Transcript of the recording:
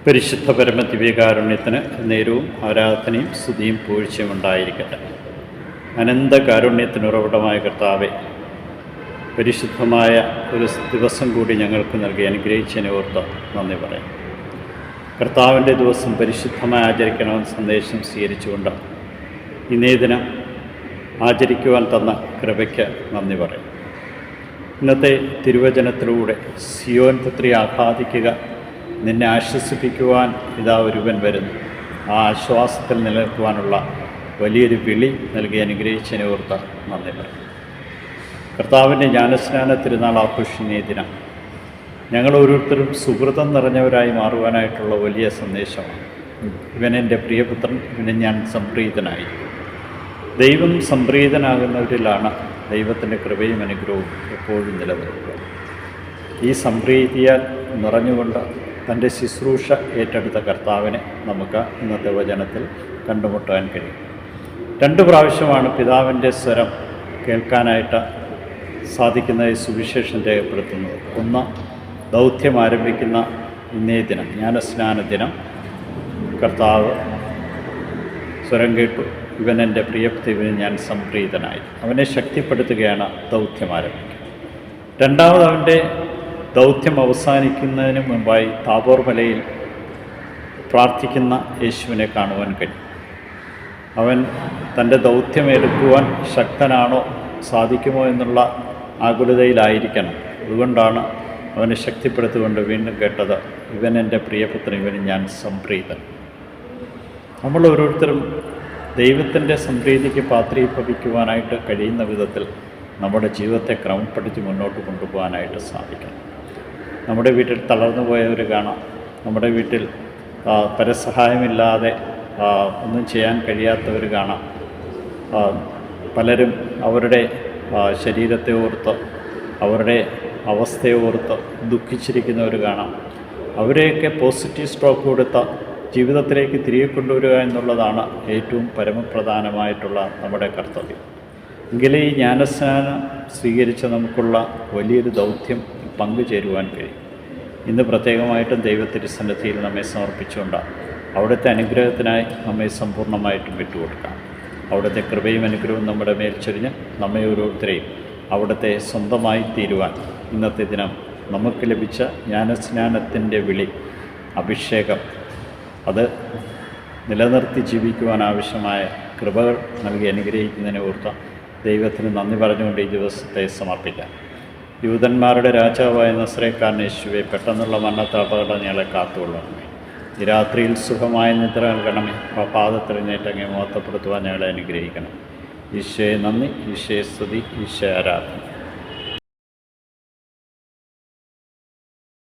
പരിശുദ്ധ പരമ ദിവ്യകാരുണ്യത്തിന് നേരവും ആരാധനയും സ്തുതിയും പൂഴ്ചയും ഉണ്ടായിരിക്കട്ടെ. അനന്ത കാരുണ്യത്തിനുറവിടമായ കർത്താവെ, പരിശുദ്ധമായ ഒരു ദിവസം കൂടി ഞങ്ങൾക്ക് നൽകി അനുഗ്രഹിച്ചതിനെ ഓർത്ത് നന്ദി പറയാം. കർത്താവിൻ്റെ ദിവസം പരിശുദ്ധമായി ആചരിക്കണമെന്ന് സന്ദേശം സ്വീകരിച്ചുകൊണ്ട് ഇന്നേ ദിനം ആചരിക്കുവാൻ തന്ന കൃപയ്ക്ക് നന്ദി പറയാം. ഇന്നത്തെ തിരുവചനത്തിലൂടെ സിയോൻ പുത്രി ആഹ്ലാദിക്കുക, നിന്നെ ആശ്വസിപ്പിക്കുവാൻ ഇതാ ഒരുവൻ വരുന്നു, ആ ആശ്വാസത്തിൽ നിലനിൽക്കുവാനുള്ള വലിയൊരു വിളി നൽകി അനുഗ്രഹിച്ചതിനെ ഓർത്ത് നന്ദി പറയും. കർത്താവിൻ്റെ ജ്ഞാനസ്നാന തിരുനാൾ ആഘോഷിക്കുന്ന ദിനം ഞങ്ങൾ ഓരോരുത്തരും സുഹൃതം നിറഞ്ഞവരായി മാറുവാനായിട്ടുള്ള വലിയ സന്ദേശമാണ്. ഇവനെൻ്റെ പ്രിയപുത്രൻ, ഇവനെ ഞാൻ സംപ്രീതനായി. ദൈവം സംപ്രീതനാകുന്നവരിലാണ് ദൈവത്തിൻ്റെ കൃപയും അനുഗ്രഹവും എപ്പോഴും നിലനിൽക്കുക. ഈ സംപ്രീതിയാൽ നിറഞ്ഞുകൊണ്ട് തൻ്റെ ശുശ്രൂഷ ഏറ്റെടുത്ത കർത്താവിനെ നമുക്ക് ഇന്നത്തെ വചനത്തിൽ കണ്ടുമുട്ടാൻ കഴിയും. 2 പ്രാവശ്യമാണ് പിതാവിൻ്റെ സ്വരം കേൾക്കാനായിട്ട് സാധിക്കുന്ന ഈ സുവിശേഷം രേഖപ്പെടുത്തുന്നത്. ഒന്ന്, ദൗത്യം ആരംഭിക്കുന്ന ഇന്നേ ദിനം, ജ്ഞാനസ്നാന ദിനം, കർത്താവ് സ്വരം കേട്ടു, ഇവൻ എൻ്റെ പ്രിയപ്തിവിന് ഞാൻ സംപ്രീതനായി. അവനെ ശക്തിപ്പെടുത്തുകയാണ് ദൗത്യം ആരംഭിക്കുക. രണ്ടാമത്, അവൻ്റെ ദൗത്യം അവസാനിക്കുന്നതിന് മുമ്പായി താബോർ മലയിൽ പ്രാർത്ഥിക്കുന്ന യേശുവിനെ കാണുവാൻ കഴിയും. അവൻ തൻ്റെ ദൗത്യം എടുക്കുവാൻ ശക്തനാണോ, സാധിക്കുമോ എന്നുള്ള ആകുലതയിലായിരിക്കണം. അതുകൊണ്ടാണ് അവനെ ശക്തിപ്പെടുത്തിക്കൊണ്ട് വീണ്ടും കേട്ടത്, ഇവൻ എൻ്റെ പ്രിയപുത്രൻ, ഇവന് ഞാൻ സംപ്രീതൻ. നമ്മൾ ഓരോരുത്തരും ദൈവത്തിൻ്റെ സംപ്രീതിക്ക് പാത്രീഭവിക്കുവാനായിട്ട് കഴിയുന്ന വിധത്തിൽ നമ്മുടെ ജീവിതത്തെ ക്രമപ്പെടുത്തി മുന്നോട്ട് കൊണ്ടുപോകാനായിട്ട് സാധിക്കണം. നമ്മുടെ വീട്ടിൽ തളർന്നു പോയവർ കാണാം. നമ്മുടെ വീട്ടിൽ പരസഹായമില്ലാതെ ഒന്നും ചെയ്യാൻ കഴിയാത്തവർ കാണാം. പലരും അവരുടെ ശരീരത്തെ ഓർത്ത്, അവരുടെ അവസ്ഥയെ ഓർത്ത് ദുഃഖിച്ചിരിക്കുന്നവർ കാണാം. അവരെയൊക്കെ പോസിറ്റീവ് സ്ട്രോക്ക് കൊടുത്ത ജീവിതത്തിലേക്ക് തിരികെ കൊണ്ടുവരിക എന്നുള്ളതാണ് ഏറ്റവും പരമപ്രധാനമായിട്ടുള്ള നമ്മുടെ കർത്തവ്യം. എങ്കിലേ ഈ ജ്ഞാനസ്നാനം സ്വീകരിച്ച നമുക്കുള്ള വലിയൊരു ദൗത്യം പങ്കുചേരുവാൻ കഴിയും. ഇന്ന് പ്രത്യേകമായിട്ടും ദൈവത്തിരുസന്നിധിയിൽ നമ്മെ സമർപ്പിച്ചുകൊണ്ടാണ് അവിടുത്തെ അനുഗ്രഹത്തിനായി നമ്മെ സമ്പൂർണ്ണമായിട്ടും വിട്ടുകൊടുക്കാം. അവിടുത്തെ കൃപയും അനുഗ്രഹവും നമ്മുടെ മേൽ ചൊരിഞ്ഞ് നമ്മെ ഓരോരുത്തരെയും അവിടുത്തെ സ്വന്തമായി തീരുവാൻ ഇന്നത്തെ ദിനം നമുക്ക് ലഭിച്ച ജ്ഞാനസ്നാനത്തിൻ്റെ വിളി, അഭിഷേകം, അത് നിലനിർത്തി ജീവിക്കുവാൻ ആവശ്യമായ കൃപകൾ നൽകി അനുഗ്രഹിക്കുന്നതിനെ ഓർത്ത് ദൈവത്തിന് നന്ദി പറഞ്ഞുകൊണ്ട് ഈ ദിവസത്തെ സമർപ്പിക്കാം. യൂതന്മാരുടെ രാജാവായ നസ്രേക്കാരൻ യേശുവെ, പെട്ടെന്നുള്ള മരണത്തെ അപകടങ്ങളെ കാത്തുകൊള്ളണമേ. ഈ രാത്രിയിൽ സുഖമായ നിദ്ര നൽകണമേ. പാദത്തിലെഴുന്നേറ്റങ്ങെ മഹത്വപ്പെടുത്തുവാൻ ഞങ്ങളെ അനുഗ്രഹിക്കണം. ഈശോയെ നന്ദി, ഈശോയെ സ്തുതി, ഈശോയെ ആരാധന.